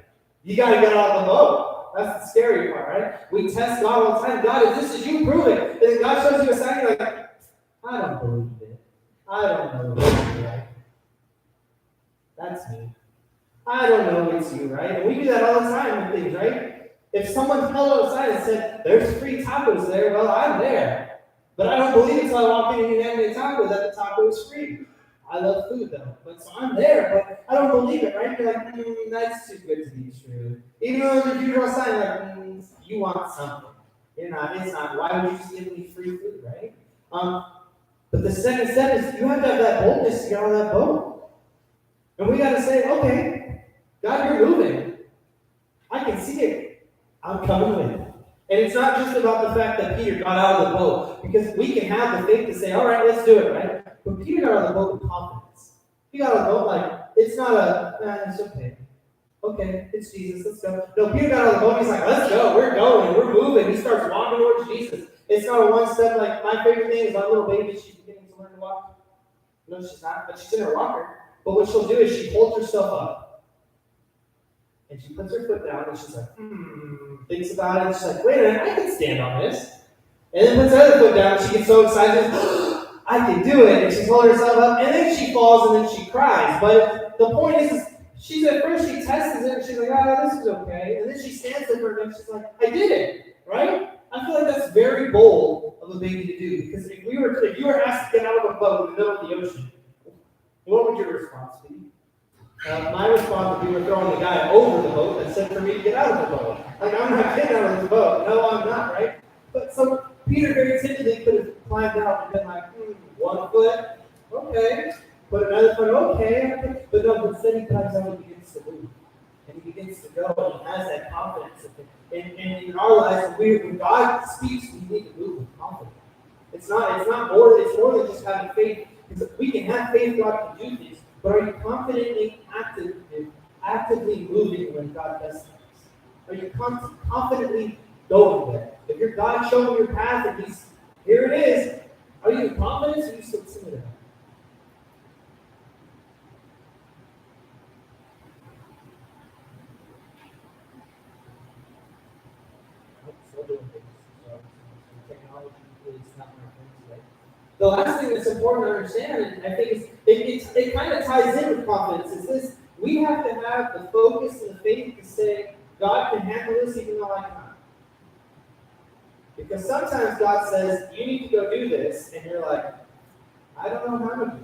You got to get off the boat. That's the scary part, right? We test God all the time. God, if this is you, prove it. And then God shows you a sign, you're like, I don't believe it. I don't know it's you, right? That's me. I don't know it's you, right? And we do that all the time with things, right? If someone held up a sign and said, there's free tacos there, well, I'm there. But I don't believe it until I walk in and you hand me a taco that the taco is free. I love food though, but so I'm there, but I don't believe it, right? You're like, that's too good to be true. Even though there's a huge old sign, like, you want something. It's not. Why would you just give me free food, right? But the second step is you have to have that boldness to get on that boat. And we got to say, okay, God, you're moving. I can see it. I'm coming with it. And it's not just about the fact that Peter got out of the boat, because we can have the faith to say, all right, let's do it, right? But Peter got out of the boat with confidence. He got out of the boat like, it's not it's okay. Okay, it's Jesus, let's go. No, Peter got out of the boat, he's like, let's go, we're going, we're moving. He starts walking towards Jesus. It's not a one step, like, my favorite thing is my little baby, she's beginning to learn to walk. No, she's not, but she's in her walker. But what she'll do is she holds herself up. And she puts her foot down and she's like, thinks about it. And she's like, wait a minute, I can stand on this. And then puts her other foot down and she gets so excited, I can do it. And she's holding herself up. And then she falls and then she cries. But the point is she's at first, she tests it and she's like, oh, this is okay. And then she stands there for a minute and she's like, I did it, right? I feel like that's very bold of a baby to do. Because if you were asked to get out of a boat in the middle of the ocean, what would your response be? My response would be, we're throwing the guy over the boat that said for me to get out of the boat. Like, I'm not getting out of the boat. No, I'm not, right? But so Peter very timidly could have climbed out and been like, one foot, okay. Put another foot, okay. But no, instead he climbs out and begins to move. And he begins to go, and he has that confidence. And in our lives, when God speaks, we need to move with confidence. It's more than just having faith. Because we can have faith God can do things. But are you confidently actively moving when God does things? Are you confidently going there? If your God showing you your path and He's here it is, are you in confidence or are you still timid? The last thing that's important to understand, and I think it kind of ties in with confidence, is this: we have to have the focus and the faith to say, God can handle this even though I cannot. Because sometimes God says, you need to go do this, and you're like, I don't know how to do it.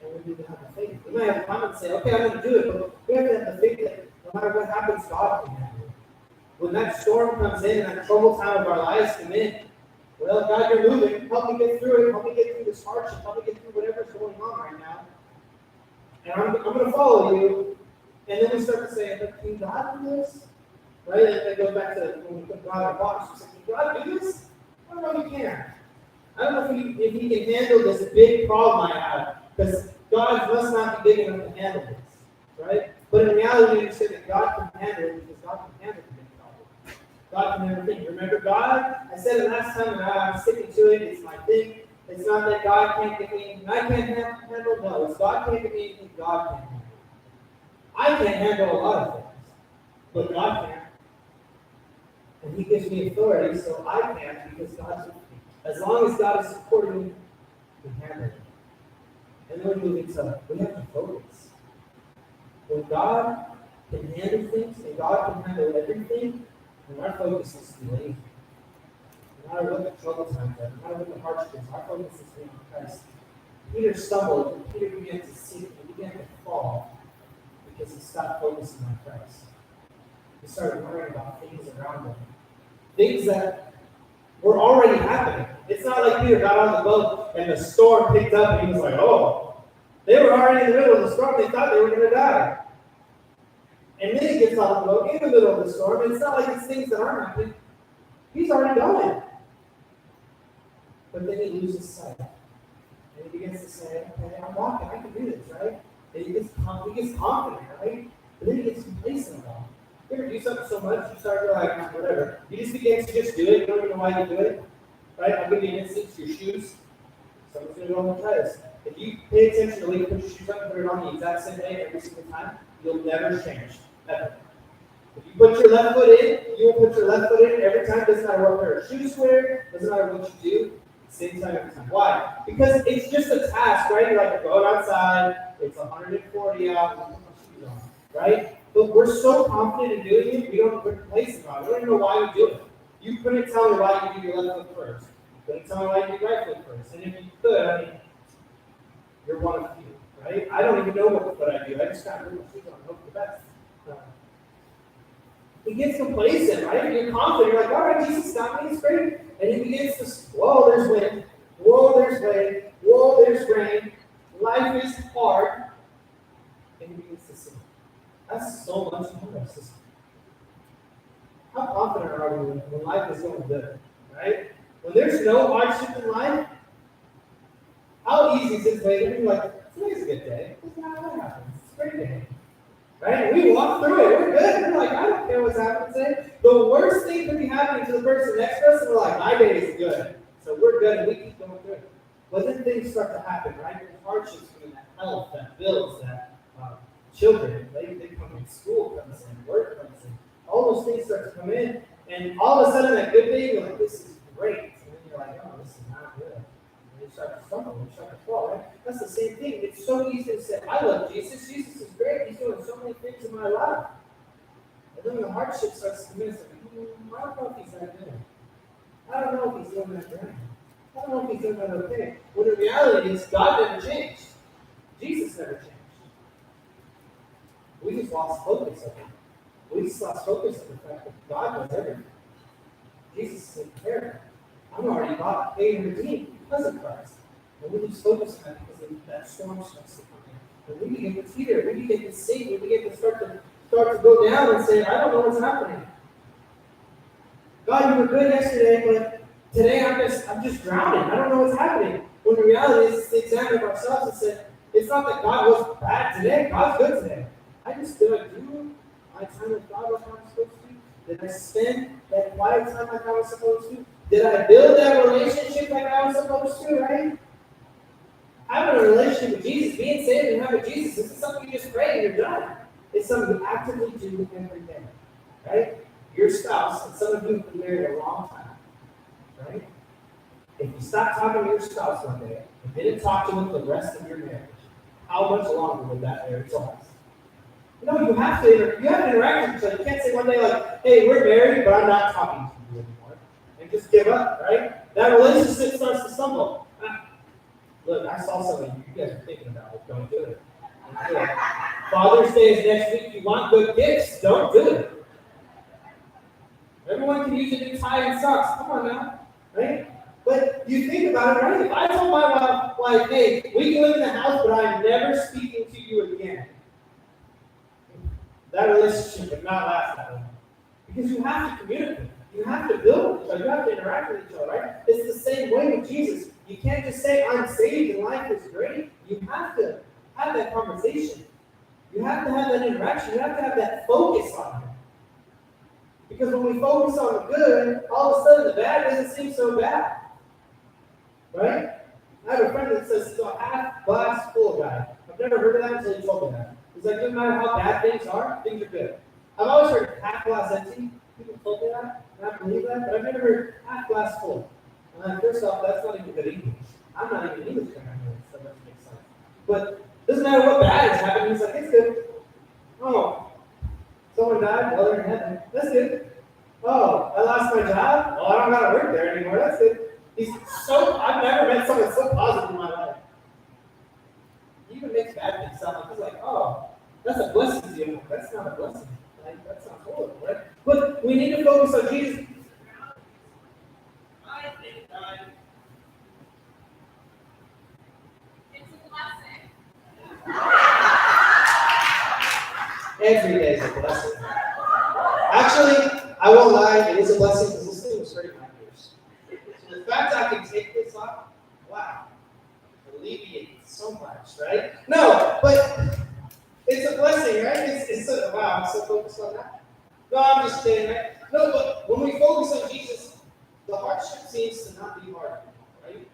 And we need to have the faith. We might have confidence and say, okay, I'm going to do it, but we have to have the faith that no matter what happens, God can handle it. When that storm comes in and that troubled time of our lives come in, well, God, you're moving. Help me get through it. Help me get through this hardship. Help me get through whatever's going on right now. And I'm going to follow you. And then we start to say, but can God do this? Right? And it goes back to when we put God in a box. We say, can God do this? I don't know if He can. I don't know if he can handle this big problem I have. Because God must not be big enough to handle this. Right? But in reality, we understand that God can handle it because God can handle the big problem. God can handle everything. Remember, God, I said it last time, and I'm sticking to it. It's my thing. It's not that God can't give me anything I can't handle. No, it's God can't give me anything God can't handle. I can't handle a lot of things, but God can. And He gives me authority, so I can because God's with me. As long as God is supporting me, we can handle it. And then we move into, we have to focus. When God can handle things and God can handle everything, then our focus is to be lazy. No matter what the trouble times are, no matter what the hardships, our focus is to be on Christ. Peter stumbled, and Peter began to sink, and began to fall because he stopped focusing on Christ. He started worrying about things around him. Things that were already happening. It's not like Peter got on the boat and the storm picked up and he was like, oh. They were already in the middle of the storm. They thought they were going to die. And then he gets on the boat in the middle of the storm. And it's not like it's things that aren't happening. He's already going. But then he loses sight. And he begins to say, okay, I'm walking. I can do this, right? And he gets confident, right? But then he gets complacent about it. You ever do something so much, you start to like, whatever. You just begin to just do it. You don't even know why you do it. Right? I'll give you an instance. Your shoes. Someone's going to go and try this. If you pay attention to when you put your shoes on and put it on the exact same day every single time, you'll never change. Never. If you put your left foot in, you will put your left foot in every time. Doesn't matter what pair of shoes you wear, doesn't matter what you do, same time every time. Why? Because it's just a task, right? You're like, go outside, it's 140 out, put my shoes on, right? But we're so confident in doing it, we don't put place about it. We don't even know why we do it. You couldn't tell me why you do your left foot first. You couldn't tell me why you do your right foot first. And if you could, I mean, you're one of few, right? I don't even know what I do. I just kind of put my shoes on and hope for the best. He gets complacent, right? You're confident. You're like, all right, Jesus got me. It's great. And he begins to, whoa, there's wind. Whoa, there's rain. Whoa, there's rain. Life is hard. And he begins to sing. That's so much more of system. How confident are we when life is going good, right? When there's no hardship in life, how easy is it to be like, today's a good day. It's not what happens. It's a great day. Right? And we walk through it. We're good. We're like, I don't care what's happening today. The worst thing could be happening to the person next to us, and we're like, my day is good. So we're good, and we keep going through it. But then things start to happen, right? There's hardships coming, that health, that bills, that children, they come in, school comes in, work comes in. All those things start to come in, and all of a sudden, that good day, you're like, this is great. And then you're like, oh, this is not good. And you start to stumble, you start to fall, right? That's the same thing. It's so easy to say, I love Jesus. Jesus is great. He's doing so many things in my life. And then the hardship starts to come in, it's like, I don't know if he's that good. I don't know if he's doing that right. I don't know if he's doing that okay. When the reality is, God never changed. Jesus never changed. We just lost focus of it. We just lost focus of the fact that God does everything. Jesus is in care. I'm already bought, paid, and redeemed because of Christ. And we lose focus on that because that storm starts to come in. And we begin to teeter, we begin to sink, we begin to start to go down and say, I don't know what's happening. God, you were good yesterday, but today I'm just drowning. I don't know what's happening. When the reality is to examine ourselves and say, it's not that God was bad today, God's good today. Did I do my time with God like I was supposed to? Did I spend that quiet time like I was supposed to? Did I build that relationship like I was supposed to, right? Having a relationship with Jesus, being saved and having Jesus, this is something you just pray and you're done. It's something you actively do every day, right? Your spouse, and some of you have been married a long time, right? If you stop talking to your spouse one day and didn't talk to them for the rest of your marriage, how much longer would that marriage last? No, you have to interact with each other. You can't say one day like, hey, we're married, but I'm not talking to you anymore. And just give up, right? That relationship starts to stumble. Look, I saw something you guys are thinking about it. Don't do it. Don't do it. Father's Day is next week. You want good gifts? Don't do it. Everyone can use a new tie and socks. Come on now, right? But you think about it, right? If I told my wife, hey, we can live in the house, but I'm never speaking to you again, that relationship would not last that long. Because you have to communicate. You have to build with each other. You have to interact with each other, right? It's the same way with Jesus. You can't just say, I'm saved and life is great. You have to have that conversation. You have to have that interaction. You have to have that focus on it. Because when we focus on the good, all of a sudden the bad doesn't seem so bad. Right? I have a friend that says he's a half glass full guy. I've never heard of that until he told me that. He's like, no matter how bad things are good. I've always heard half glass empty. People told me that, and I believe that, but I've never heard half glass full. And first off, that's not even good English. I'm not even English grammar, so that doesn't make sense. But it doesn't matter what bad is happening. He's like, it's good. Oh, someone died, well, they're in heaven. That's good. Oh, I lost my job. Well, I don't got to work there anymore. That's good. I've never met someone so positive in my life. He even makes bad things sound like, he's like, oh, that's a blessing to you. That's not a blessing. Like, that sounds horrible, right? But we need to focus on Jesus. every day is a blessing. Actually, I won't lie, it is a blessing because this thing was hurting my ears. So the fact I can take this off, wow, alleviates so much, right? No, but it's a blessing, right? It's a, wow, I'm so focused on that. No, I'm just kidding, right? No, but when we focus on Jesus, the hardship seems to not be hard, right?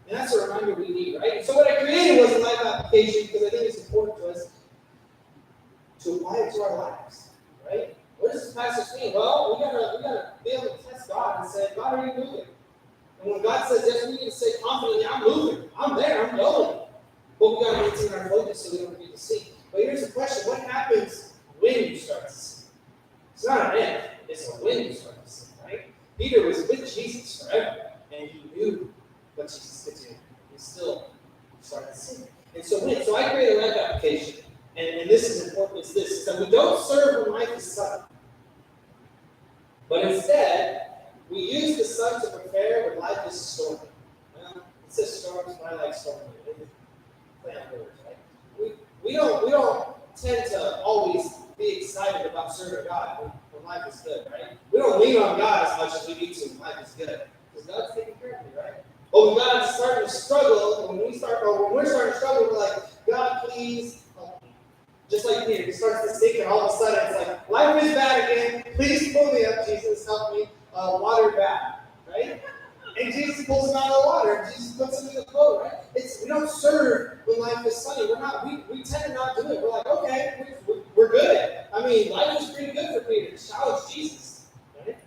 And that's a reminder we need, right? And so what I created was a life application because I think it's important to us to apply it to our lives, right? What does this passage mean? Well, we gotta be able to test God and say, God, are you moving? And when God says yes, we need to say confidently, I'm moving, I'm there, I'm going. But we gotta maintain our focus so we don't forget to see. But here's the question: what happens when you start to see? It's not an if, it's a when you start to see, right? Peter was with Jesus forever, and he knew what Jesus could do. He still started to see. And so when? So I created a life application. And this is important, is this, is that we don't serve when life is sudden. But instead, we use the sun to prepare when life is stormy. Well, it says storms, but I like stormy. Play on words, right? We don't tend to always be excited about serving God when life is good, right? We don't lean on God as much as we need to when life is good. Because God's taking care of me, right? But when God's starting to struggle, when we're starting to struggle, we're like, God, please help me. Just like Peter, he starts to sink, and all of a sudden it's like, life is bad again. Please pull me up, Jesus, help me. Water back, right? And Jesus pulls him out of the water, and Jesus puts him in the boat, right? We don't serve when life is sunny. We tend to not do it. We're like, okay, we're good. I mean, life is pretty good for Peter. Challenge Jesus, right?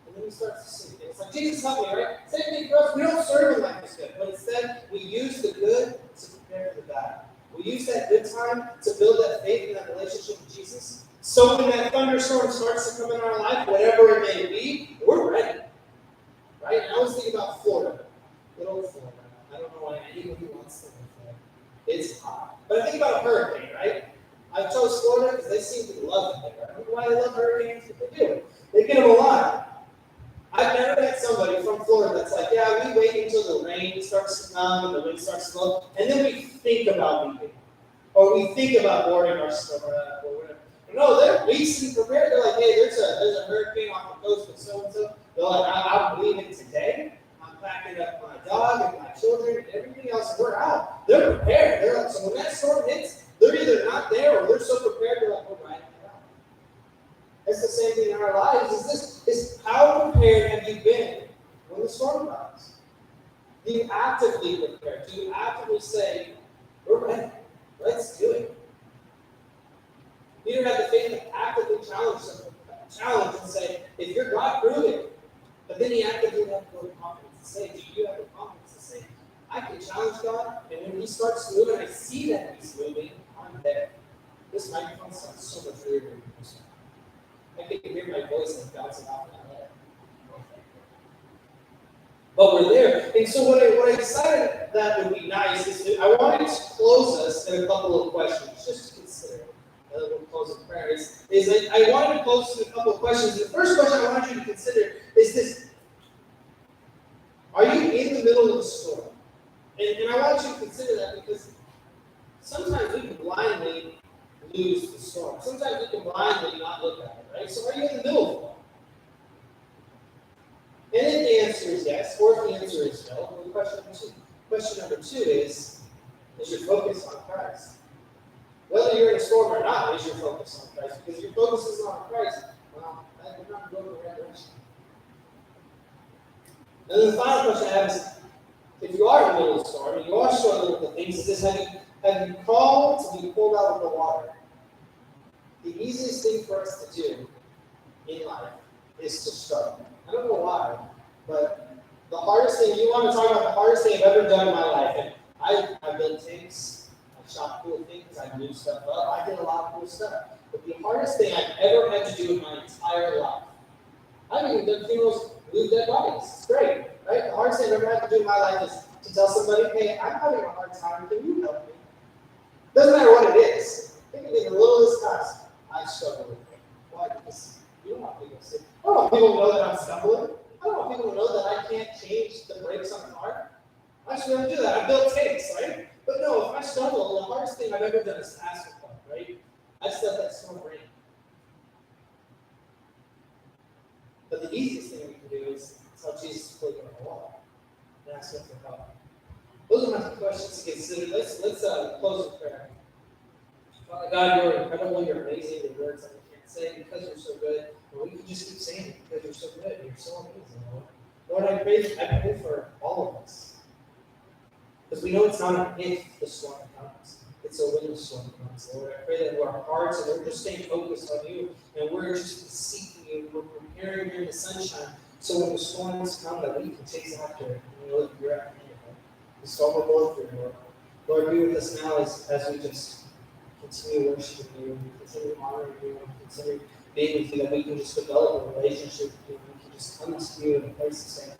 And then he starts to sink. It's like, Jesus, help me, right? Same thing for us. We don't serve when life is good, but instead we use the good to prepare for the bad. We use that good time to build that faith and that relationship with Jesus. So when that thunderstorm starts to come in our life, whatever it may be, we're ready. Right? And I was thinking about Florida. Good old Florida. I don't know why anybody wants to live there. It's hot. But I think about a hurricane, right? I chose Florida because they seem to love it there. I don't know why they love hurricanes, but they do. They get them a lot. I've never met somebody from Florida that's like, yeah, we wait until the rain starts to come and the wind starts to blow, and then we think about leaving. Or we think about boarding our stuff or whatever. No, they're weeks prepared. They're like, hey, there's a hurricane off the coast of so-and-so. They're like, I'm leaving today. I'm packing up my dog and my children and everything else. We're out. They're prepared. They're like, so when that storm hits, they're either not there or they're so prepared, they're like, we're riding it out. It's the same thing in our lives. Is how prepared have you been when the storm comes? Do you actively prepare? Do you actively say, we're ready? Let's do it. Peter had the faith to actively challenge and say, if you're God, prove it. But then he actively had the confidence to say, do you have the confidence to say, I can challenge God, and when he starts moving, I see that he's moving, I'm there. This microphone sounds so much weirder than this one. I can hear my voice like bouncing off my head. But we're there. And so what I decided that would be nice is I wanted to close us in a couple of questions, just to consider. And then we'll close in prayer. I wanted to close with a couple of questions. The first question I want you to consider is this. Are you in the middle of a storm? And I want you to consider that because sometimes we can blindly lose the storm. Sometimes we can blindly not look at it, right? So are you in the middle of one? And if the answer is yes, or if the answer is no, then question number two is your focus on Christ? Whether you're in a storm or not, is your focus on Christ? Because if your focus is on Christ, well, you're not going in the right direction. And then the final question I have is, if you are in the middle of the storm and you are struggling with the things, is this: have you called to be pulled out of the water? The easiest thing for us to do in life is to struggle. I don't know why, but the hardest thing, you want to talk about the hardest thing I've ever done in my life, and I built tanks, I shot cool things, I blew stuff up, I did a lot of cool stuff. But the hardest thing I've ever had to do in my entire life, I've even done funerals, moved dead bodies. It's great, right? The hardest thing I've ever had to do in my life is to tell somebody, hey, I'm having a hard time, can you help me? Doesn't matter what it is. It can be the littlest task. I struggle with it. Why? Because you don't want people to say, I don't want people to know that I'm stumbling. I don't want people to know that I can't change the brakes on the car. I just don't do that. I built tanks, right? But no, if I stumble, the hardest thing I've ever done is to ask for help, right? I just let that storm rain. But the easiest thing we can do is tell Jesus to put it on the wall and ask him for help. Those are my questions to consider. Let's close with prayer. Father God, you're incredible, you're amazing, your words that we can't say because you're so good. And we can just keep saying it because you're so good, you're so amazing, Lord. Lord, I pray for all of us. Because we know it's not an if the storm comes, it's a when the storm comes, Lord. I pray that our hearts and we're just staying focused on you, and we're just seeking you, we're preparing you in the sunshine, so when the storms come, that we can chase after it, and know that you're at the end. The storm will go through, Lord. Lord, be with us now as we just continue worshiping you, continue honoring you, and continue being with you, that we can just develop a relationship with you, we can just come to you in a place to say,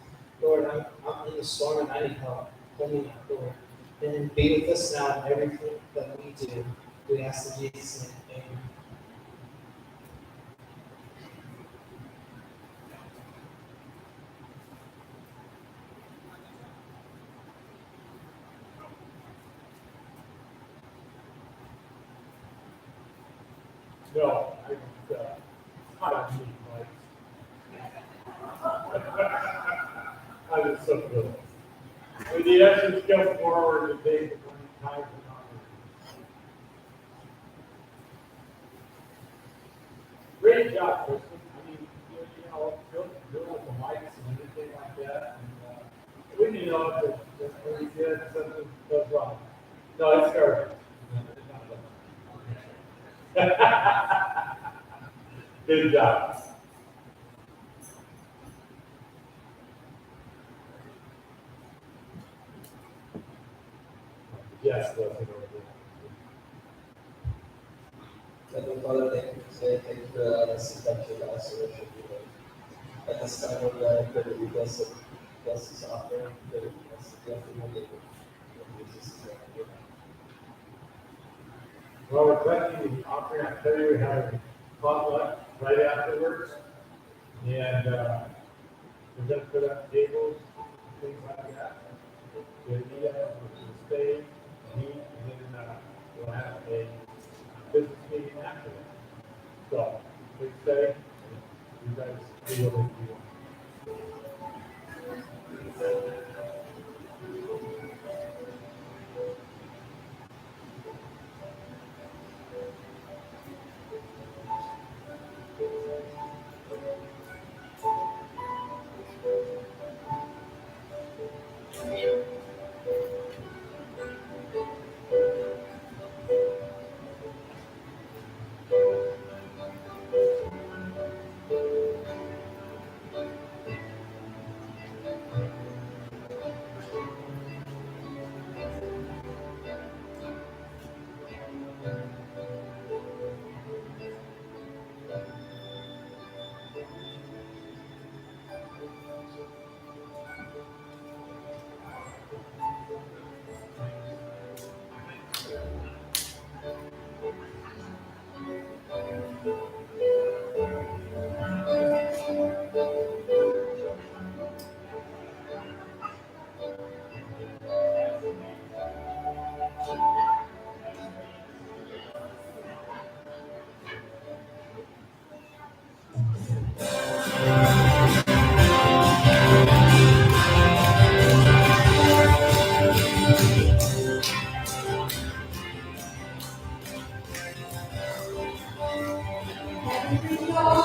Lord, I'm in the storm and I need help. Hold me up, Lord. And be with us now in everything that we do. We ask in Jesus' name. Amen. No, I don't need mics. I just so good. We need us to go forward and take the time and honor. Great job, Kristen. I mean, you know, doing with the mics and everything like that. And, we need to know if it's really good, something goes wrong. No, it's garbage. Good job. Yes, that's it. Heavenly Father, thank you for today. Thank you for this effective restoration. At this time, Lord God, I pray that you bless this offering, pray that you bless the gift and the giver. In Jesus' name, Well, we're collecting the offering. I tell you, we had a potluck right afterwards. And we're going to put up tables, things like that. We'll eat it, we'll stay, eat, and then we'll have a business meeting after that. So, please stay. You guys do what you want. Happy Freestyle